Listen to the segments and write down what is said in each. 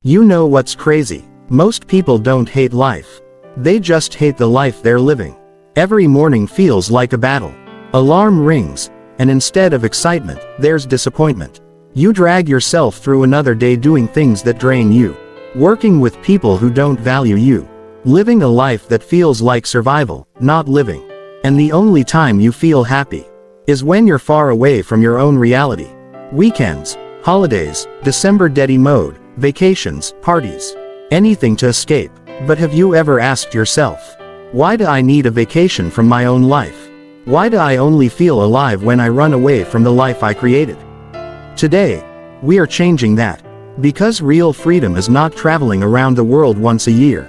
You know what's crazy? Most people don't hate life. They just hate the life they're living. Every morning feels like a battle. Alarm rings, and instead of excitement, there's disappointment. You drag yourself through another day doing things that drain you. Working with people who don't value you. Living a life that feels like survival, not living. And the only time you feel happy is when you're far away from your own reality. Weekends, holidays, December daddy mode, vacations, parties. Anything to escape. But have you ever asked yourself, why do I need a vacation from my own life? Why do I only feel alive when I run away from the life I created? Today, we are changing that. Because real freedom is not traveling around the world once a year.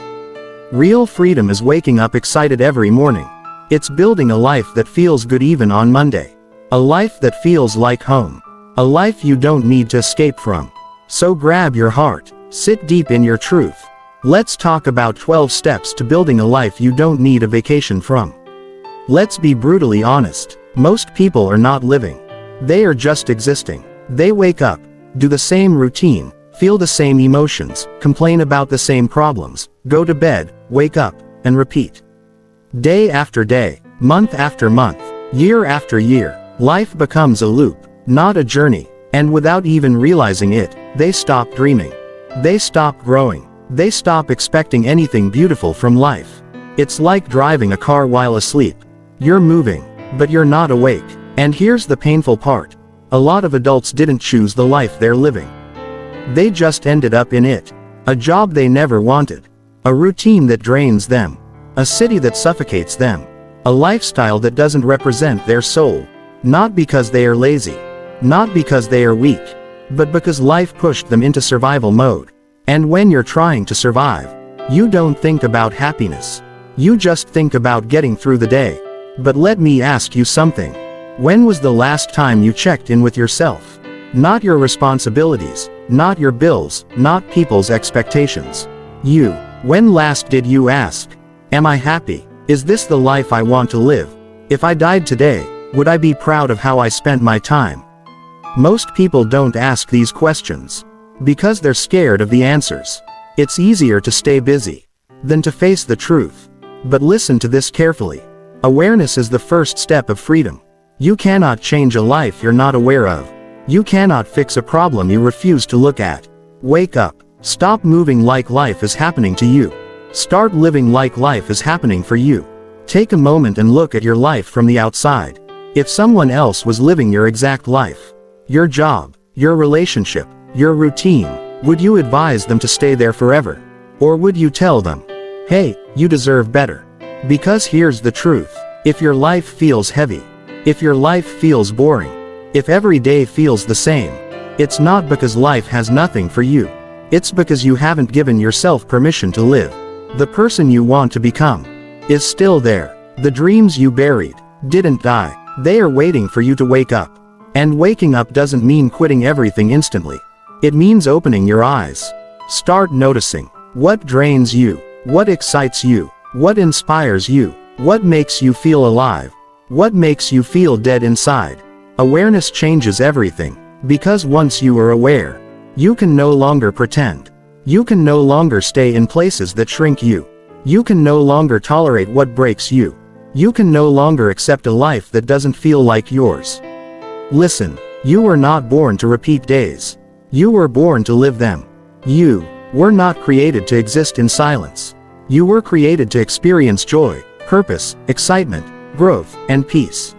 Real freedom is waking up excited every morning. It's building a life that feels good even on Monday. A life that feels like home. A life you don't need to escape from. So grab your heart, sit deep in your truth. Let's talk about 12 steps to building a life you don't need a vacation from. Let's be brutally honest. Most people are not living. They are just existing. They wake up, do the same routine, feel the same emotions, complain about the same problems, go to bed, wake up, and repeat. Day after day, month after month, year after year, life becomes a loop, not a journey, and without even realizing it, they stop dreaming. They stop growing. They stop expecting anything beautiful from life. It's like driving a car while asleep. You're moving, but you're not awake. And here's the painful part. A lot of adults didn't choose the life they're living. They just ended up in it. A job they never wanted. A routine that drains them. A city that suffocates them. A lifestyle that doesn't represent their soul. Not because they are lazy. Not because they are weak. But because life pushed them into survival mode. And when you're trying to survive, you don't think about happiness. You just think about getting through the day. But let me ask you something. When was the last time you checked in with yourself? Not your responsibilities, not your bills, not people's expectations. You. When last did you ask, am I happy? Is this the life I want to live? If I died today, would I be proud of how I spent my time? Most people don't ask these questions. Because they're scared of the answers. It's easier to stay busy than to face the truth. But listen to this carefully. Awareness is the first step of freedom. You cannot change a life you're not aware of. You cannot fix a problem you refuse to look at. Wake up. Stop moving like life is happening to you. Start living like life is happening for you. Take a moment and look at your life from the outside. If someone else was living your exact life, your job, your relationship, your routine, would you advise them to stay there forever? Or would you tell them, hey, you deserve better? Because here's the truth. If your life feels heavy, if your life feels boring, if every day feels the same, it's not because life has nothing for you. It's because you haven't given yourself permission to live. The person you want to become is still there. The dreams you buried didn't die. They are waiting for you to wake up. And waking up doesn't mean quitting everything instantly. It means opening your eyes. Start noticing what drains you, what excites you, what inspires you, what makes you feel alive, what makes you feel dead inside. Awareness changes everything, because once you are aware, you can no longer pretend. You can no longer stay in places that shrink you. You can no longer tolerate what breaks you. You can no longer accept a life that doesn't feel like yours. Listen, you were not born to repeat days. You were born to live them. You were not created to exist in silence. You were created to experience joy, purpose, excitement, growth, and peace.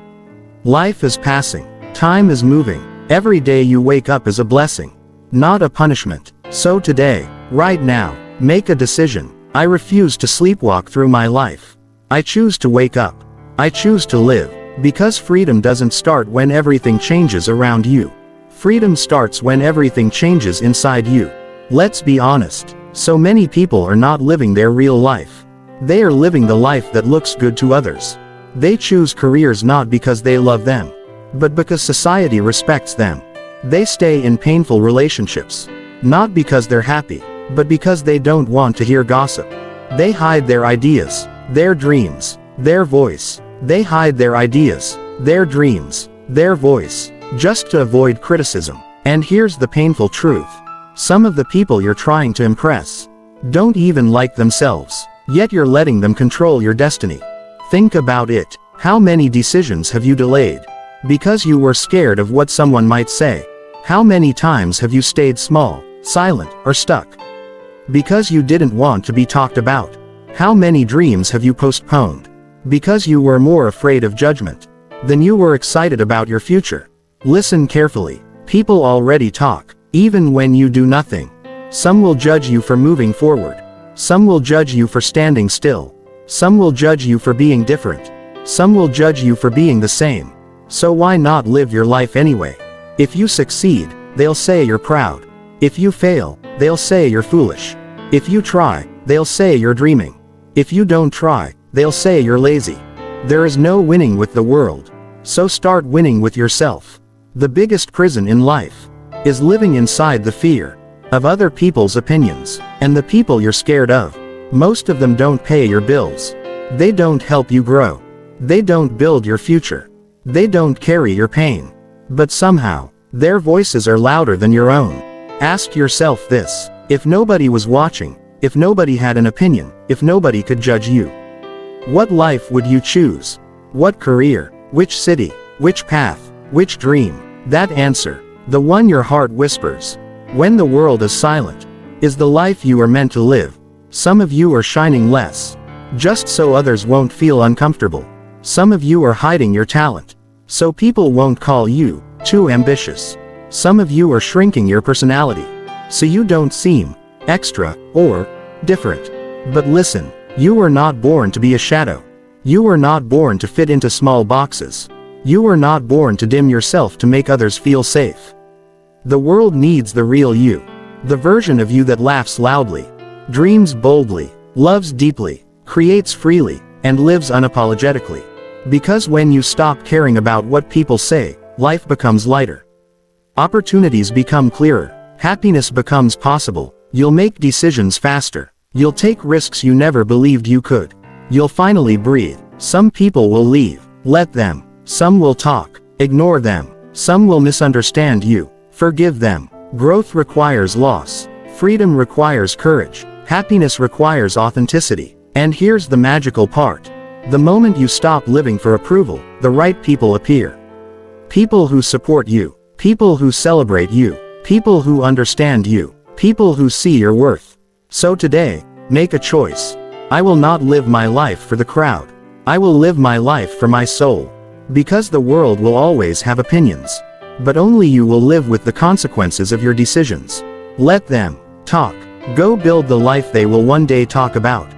Life is passing. Time is moving. Every day you wake up is a blessing, not a punishment. So today, right now, make a decision. I refuse to sleepwalk through my life. I choose to wake up. I choose to live. Because freedom doesn't start when everything changes around you. Freedom starts when everything changes inside you. Let's be honest. So many people are not living their real life. They are living the life that looks good to others. They choose careers not because they love them, but because society respects them. They stay in painful relationships, not because they're happy, but because they don't want to hear gossip. They hide their ideas, their dreams, their voice. They hide their ideas, their dreams, their voice, just to avoid criticism. And here's the painful truth. Some of the people you're trying to impress don't even like themselves, yet you're letting them control your destiny. Think about it. How many decisions have you delayed because you were scared of what someone might say? How many times have you stayed small, silent, or stuck because you didn't want to be talked about? How many dreams have you postponed because you were more afraid of judgment than you were excited about your future? Listen carefully. People already talk, even when you do nothing. Some will judge you for moving forward. Some will judge you for standing still. Some will judge you for being different. Some will judge you for being the same. So why not live your life anyway? If you succeed, they'll say you're proud. If you fail, they'll say you're foolish. If you try, they'll say you're dreaming. If you don't try, they'll say you're lazy. There is no winning with the world. So start winning with yourself. The biggest prison in life is living inside the fear of other people's opinions, and the people you're scared of. Most of them don't pay your bills. They don't help you grow. They don't build your future. They don't carry your pain. But somehow, their voices are louder than your own. Ask yourself this: if nobody was watching, if nobody had an opinion, if nobody could judge you, what life would you choose? What career? Which city? Which path? Which dream? That answer, the one your heart whispers when the world is silent, is the life you are meant to live. Some of you are shining less, just so others won't feel uncomfortable. Some of you are hiding your talent, so people won't call you too ambitious. Some of you are shrinking your personality, so you don't seem extra or different. But listen, you were not born to be a shadow. You were not born to fit into small boxes. You were not born to dim yourself to make others feel safe. The world needs the real you, the version of you that laughs loudly, dreams boldly, loves deeply, creates freely, and lives unapologetically. Because when you stop caring about what people say, life becomes lighter. Opportunities become clearer. Happiness becomes possible. You'll make decisions faster. You'll take risks you never believed you could. You'll finally breathe. Some people will leave. Let them. Some will talk. Ignore them. Some will misunderstand you. Forgive them. Growth requires loss. Freedom requires courage. Happiness requires authenticity. And here's the magical part. The moment you stop living for approval, the right people appear. People who support you. People who celebrate you. People who understand you. People who see your worth. So today, make a choice. I will not live my life for the crowd. I will live my life for my soul. Because the world will always have opinions. But only you will live with the consequences of your decisions. Let them talk. Go build the life they will one day talk about.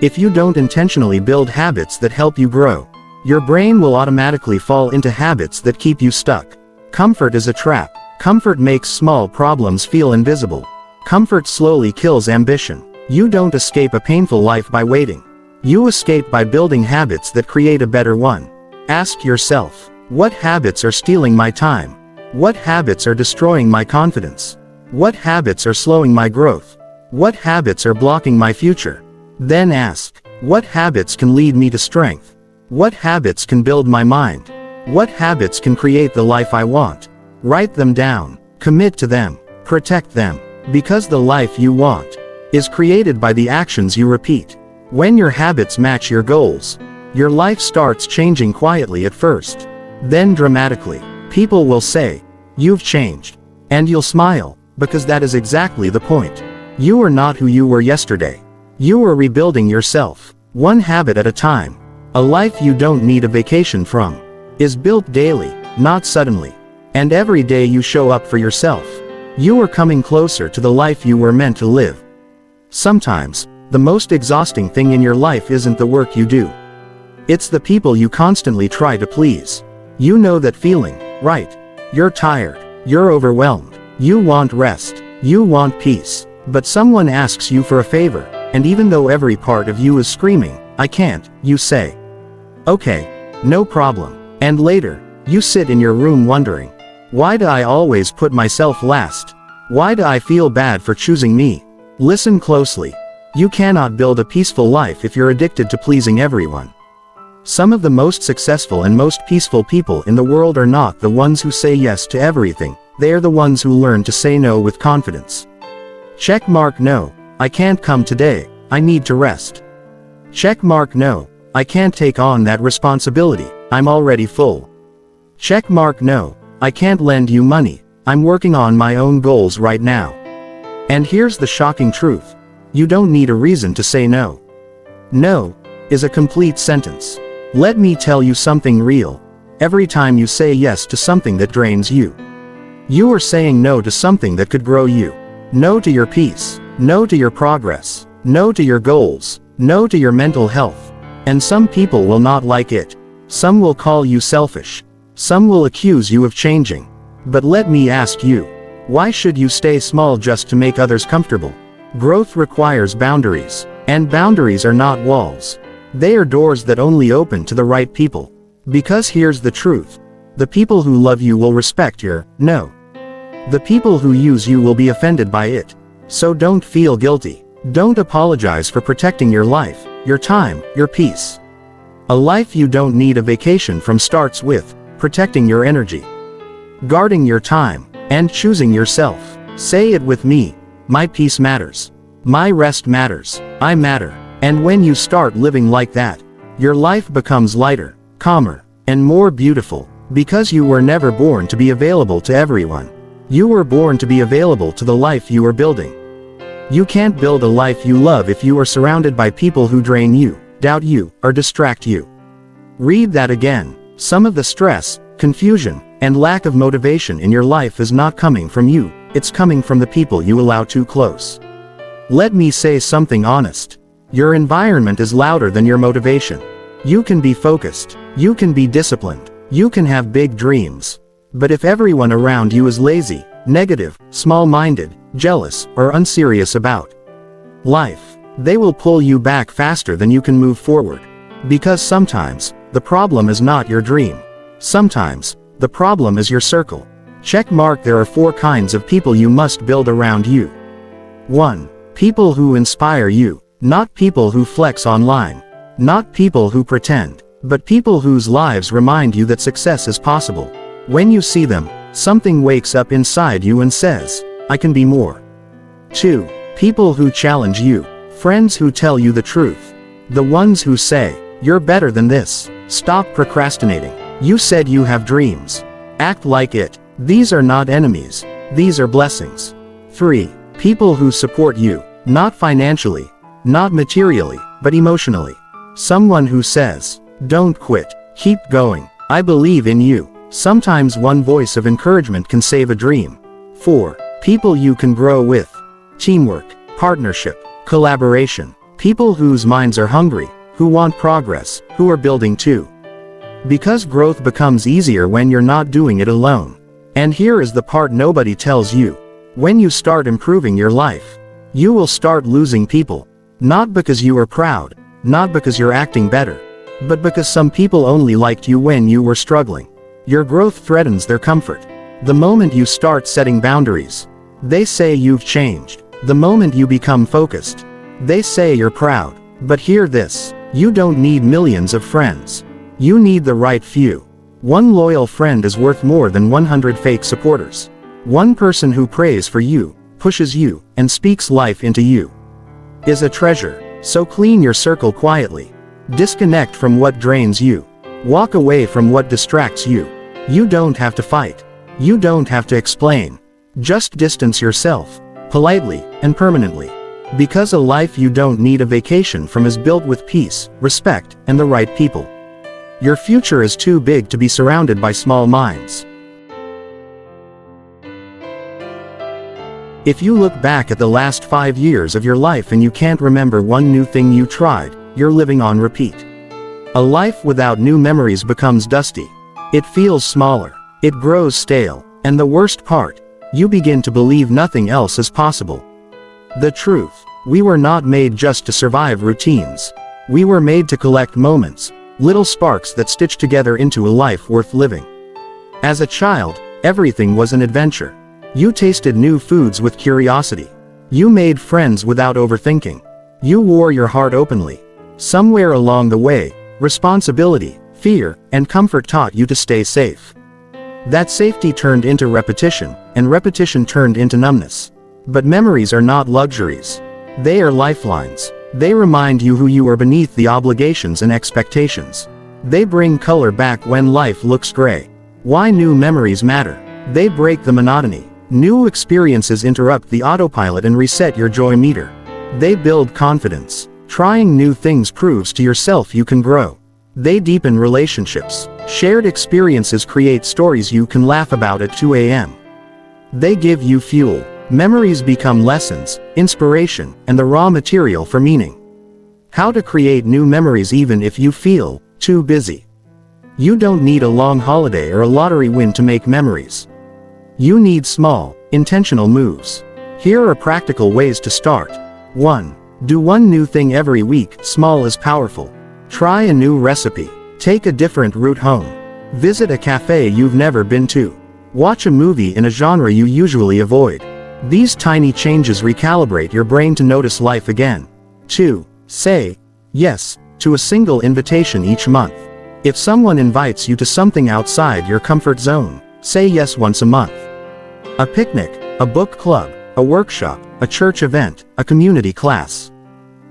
If you don't intentionally build habits that help you grow, your brain will automatically fall into habits that keep you stuck. Comfort is a trap. Comfort makes small problems feel invisible. Comfort slowly kills ambition. You don't escape a painful life by waiting. You escape by building habits that create a better one. Ask yourself, what habits are stealing my time? What habits are destroying my confidence? What habits are slowing my growth? What habits are blocking my future? Then ask, what habits can lead me to strength? What habits can build my mind? What habits can create the life I want? Write them down. Commit to them. Protect them. Because the life you want is created by the actions you repeat. When your habits match your goals, your life starts changing quietly at first. Then dramatically, people will say, "You've changed." And you'll smile, because that is exactly the point. You are not who you were yesterday. You are rebuilding yourself, one habit at a time. A life you don't need a vacation from is built daily, not suddenly. And every day you show up for yourself, you are coming closer to the life you were meant to live. Sometimes, the most exhausting thing in your life isn't the work you do. It's the people you constantly try to please. You know that feeling, right? You're tired. You're overwhelmed. You want rest. You want peace. But someone asks you for a favor, and even though every part of you is screaming, "I can't," you say, "Okay, no problem." And later, you sit in your room wondering, why do I always put myself last? Why do I feel bad for choosing me? Listen closely. You cannot build a peaceful life if you're addicted to pleasing everyone. Some of the most successful and most peaceful people in the world are not the ones who say yes to everything, they are the ones who learn to say no with confidence. Check mark no, I can't come today, I need to rest. Check mark no, I can't take on that responsibility, I'm already full. Check mark no, I can't lend you money, I'm working on my own goals right now. And here's the shocking truth. You don't need a reason to say no. No is a complete sentence. Let me tell you something real. Every time you say yes to something that drains you, you are saying no to something that could grow you. No to your peace, no to your progress, no to your goals, no to your mental health. And some people will not like it. Some will call you selfish. Some will accuse you of changing. But let me ask you, why should you stay small just to make others comfortable? Growth requires boundaries, and boundaries are not walls. They are doors that only open to the right people. Because here's the truth. The people who love you will respect your no. The people who use you will be offended by it. So don't feel guilty. Don't apologize for protecting your life, your time, your peace. A life you don't need a vacation from starts with protecting your energy, guarding your time, and choosing yourself. Say it with me. My peace matters. My rest matters. I matter. And when you start living like that, your life becomes lighter, calmer, and more beautiful, because you were never born to be available to everyone. You were born to be available to the life you are building. You can't build a life you love if you are surrounded by people who drain you, doubt you, or distract you. Read that again. Some of the stress, confusion, and lack of motivation in your life is not coming from you, it's coming from the people you allow too close. Let me say something honest. Your environment is louder than your motivation. You can be focused, you can be disciplined, you can have big dreams. But if everyone around you is lazy, negative, small-minded, jealous, or unserious about life, they will pull you back faster than you can move forward. Because sometimes, the problem is not your dream. Sometimes, the problem is your circle. Check mark. There are 4 kinds of people you must build around you. 1. People who inspire you. Not people who flex online. Not people who pretend. But people whose lives remind you that success is possible. When you see them, something wakes up inside you and says, I can be more. 2. People who challenge you. Friends who tell you the truth. The ones who say, you're better than this. Stop procrastinating. You said you have dreams. Act like it. These are not enemies. These are blessings. 3. People who support you. Not financially. Not materially, but emotionally. Someone who says, don't quit. Keep going. I believe in you. Sometimes one voice of encouragement can save a dream. 4. People you can grow with. Teamwork, partnership, collaboration. People whose minds are hungry, who want progress, who are building too. Because growth becomes easier when you're not doing it alone. And here is the part nobody tells you. When you start improving your life, you will start losing people. Not because you are proud, not because you're acting better, but because some people only liked you when you were struggling. Your growth threatens their comfort. The moment you start setting boundaries, they say you've changed. The moment you become focused, they say you're proud. But hear this, you don't need millions of friends. You need the right few. One loyal friend is worth more than 100 fake supporters. One person who prays for you, pushes you, and speaks life into you is a treasure. So clean your circle quietly. Disconnect from what drains you. Walk away from what distracts you. You don't have to fight. You don't have to explain. Just distance yourself, politely and permanently. Because a life you don't need a vacation from is built with peace, respect, and the right people. Your future is too big to be surrounded by small minds. If you look back at the last 5 years of your life and you can't remember one new thing you tried, you're living on repeat. A life without new memories becomes dusty. It feels smaller. It grows stale. And the worst part, you begin to believe nothing else is possible. The truth, we were not made just to survive routines. We were made to collect moments, little sparks that stitch together into a life worth living. As a child, everything was an adventure. You tasted new foods with curiosity. You made friends without overthinking. You wore your heart openly. Somewhere along the way, Responsibility, fear, and comfort taught you to stay safe. That safety turned into repetition, and repetition turned into numbness. But memories are not luxuries. They are lifelines. They remind you who you are beneath the obligations and expectations. They bring color back when life looks gray. Why new memories matter? They break the monotony. New experiences interrupt the autopilot and reset your joy meter. They build confidence. Trying new things proves to yourself you can grow. They deepen relationships. Shared experiences create stories you can laugh about at 2 a.m. They give you fuel. Memories become lessons, inspiration, and the raw material for meaning. How to create new memories even if you feel too busy. You don't need a long holiday or a lottery win to make memories. You need small, intentional moves. Here are practical ways to start. 1. Do one new thing every week. Small is powerful. Try a new recipe. Take a different route home. Visit a cafe you've never been to. Watch a movie in a genre you usually avoid. These tiny changes recalibrate your brain to notice life again. 2. Say yes to a single invitation each month. If someone invites you to something outside your comfort zone, say yes once a month. A picnic, a book club, a workshop, a church event, a community class.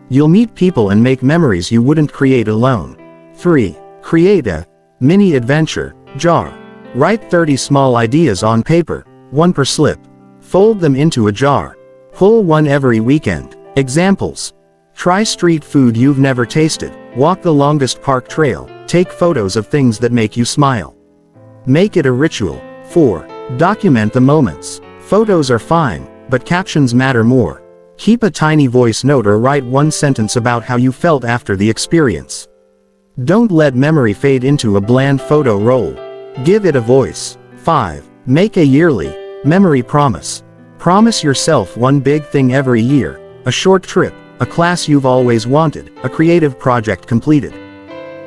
You'll meet people and make memories you wouldn't create alone. 3. Create a mini adventure jar. Write 30 small ideas on paper, 1 per slip. Fold them into a jar. Pull one every weekend. Examples. Try street food you've never tasted. Walk the longest park trail. Take photos of things that make you smile. Make it a ritual. 4. Document the moments. Photos are fine, but captions matter more. Keep a tiny voice note or write one sentence about how you felt after the experience. Don't let memory fade into a bland photo roll. Give it a voice. 5. Make a yearly memory promise. Promise yourself one big thing every year. A short trip, a class you've always wanted, a creative project completed.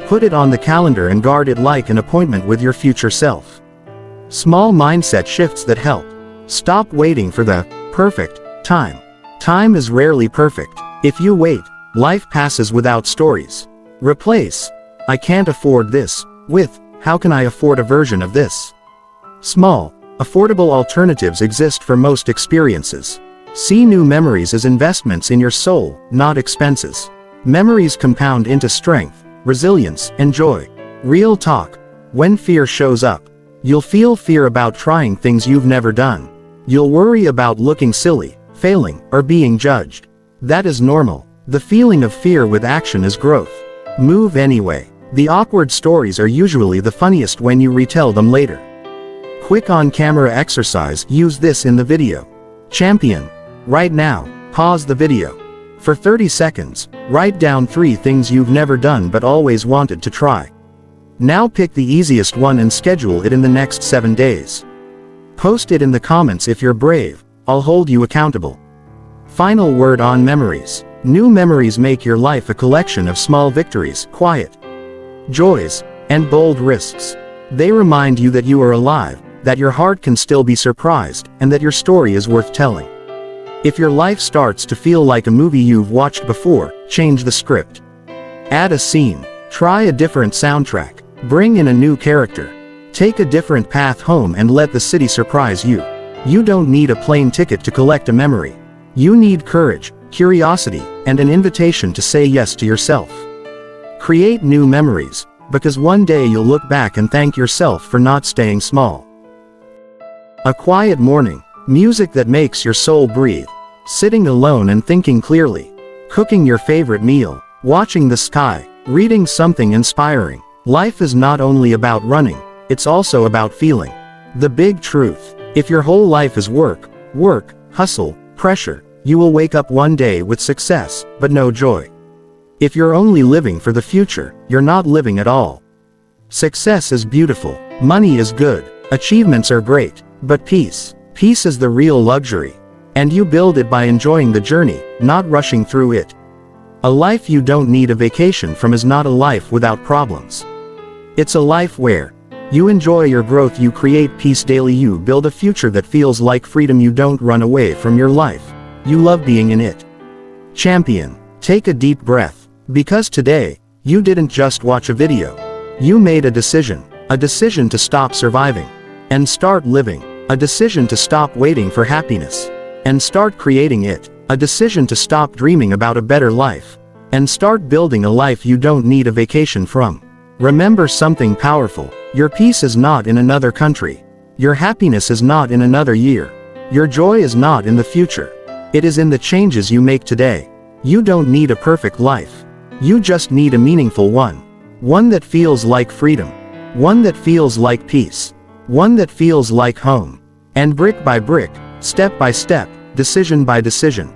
Put it on the calendar and guard it like an appointment with your future self. Small mindset shifts that help. Stop waiting for the perfect time. Time is rarely perfect. If you wait, life passes without stories. Replace "I can't afford this" with "How can I afford a version of this?" Small, affordable alternatives exist for most experiences. See new memories as investments in your soul, not expenses. Memories compound into strength, resilience, and joy. Real talk. When fear shows up, you'll feel fear about trying things you've never done. You'll worry about looking silly, failing, or being judged. That is normal. The feeling of fear with action is growth. Move anyway. The awkward stories are usually the funniest when you retell them later. Quick on-camera exercise. Use this in the video. Champion. Right now, pause the video. For 30 seconds, write down 3 things you've never done but always wanted to try. Now pick the easiest one and schedule it in the next 7 days. Post it in the comments if you're brave. I'll hold you accountable. Final word on memories. New memories make your life a collection of small victories, quiet joys, and bold risks. They remind you that you are alive, that your heart can still be surprised, and that your story is worth telling. If your life starts to feel like a movie you've watched before, change the script. Add a scene. Try a different soundtrack. Bring in a new character. Take a different path home and let the city surprise you. You don't need a plane ticket to collect a memory. You need courage, curiosity, and an invitation to say yes to yourself. Create new memories, because one day you'll look back and thank yourself for not staying small. A quiet morning. Music that makes your soul breathe. Sitting alone and thinking clearly. Cooking your favorite meal. Watching the sky. Reading something inspiring. Life is not only about running, it's also about feeling. The big truth. If your whole life is work, hustle, pressure, you will wake up one day with success, but no joy. If you're only living for the future, you're not living at all. Success is beautiful. Money is good. Achievements are great. But peace is the real luxury. And you build it by enjoying the journey, not rushing through it. A life you don't need a vacation from is not a life without problems. It's a life where you enjoy your growth, you create peace daily, you build a future that feels like freedom, you don't run away from your life, you love being in it. Champion. Take a deep breath. Because today, You didn't just watch a video. You made a decision to stop surviving and start living, a decision to stop waiting for happiness and start creating it, a decision to stop dreaming about a better life and start building a life you don't need a vacation from. Remember something powerful: your peace is not in another country. Your happiness is not in another year. Your joy is not in the future. It is in the changes you make today. You don't need a perfect life. You just need a meaningful one. One that feels like freedom. One that feels like peace. One that feels like home. And brick by brick, step by step, decision by decision,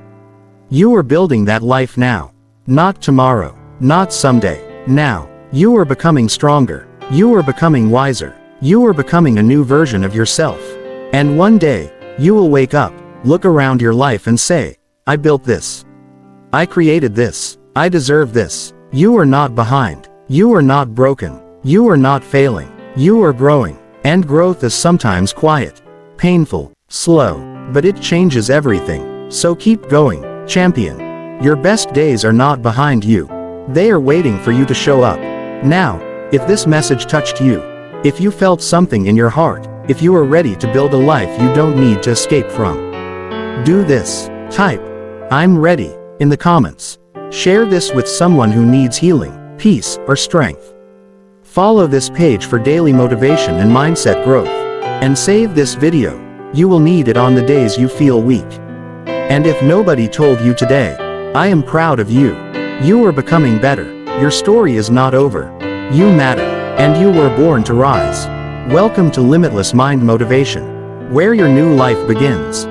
you are building that life now. Not tomorrow. Not someday. Now. You are becoming stronger. You are becoming wiser. You are becoming a new version of yourself. And one day, you will wake up, look around your life and say, I built this. I created this. I deserve this. You are not behind. You are not broken. You are not failing. You are growing. And growth is sometimes quiet, painful, slow, but it changes everything. So keep going, champion. Your best days are not behind you. They are waiting for you to show up. Now, if this message touched you, if you felt something in your heart, if you are ready to build a life you don't need to escape from, do this. Type, I'm ready, in the comments. Share this with someone who needs healing, peace, or strength. Follow this page for daily motivation and mindset growth. And save this video. You will need it on the days you feel weak. And if nobody told you today, I am proud of you. You are becoming better. Your story is not over. You matter. And you were born to rise. Welcome to Limitless Mind Motivation, where your new life begins.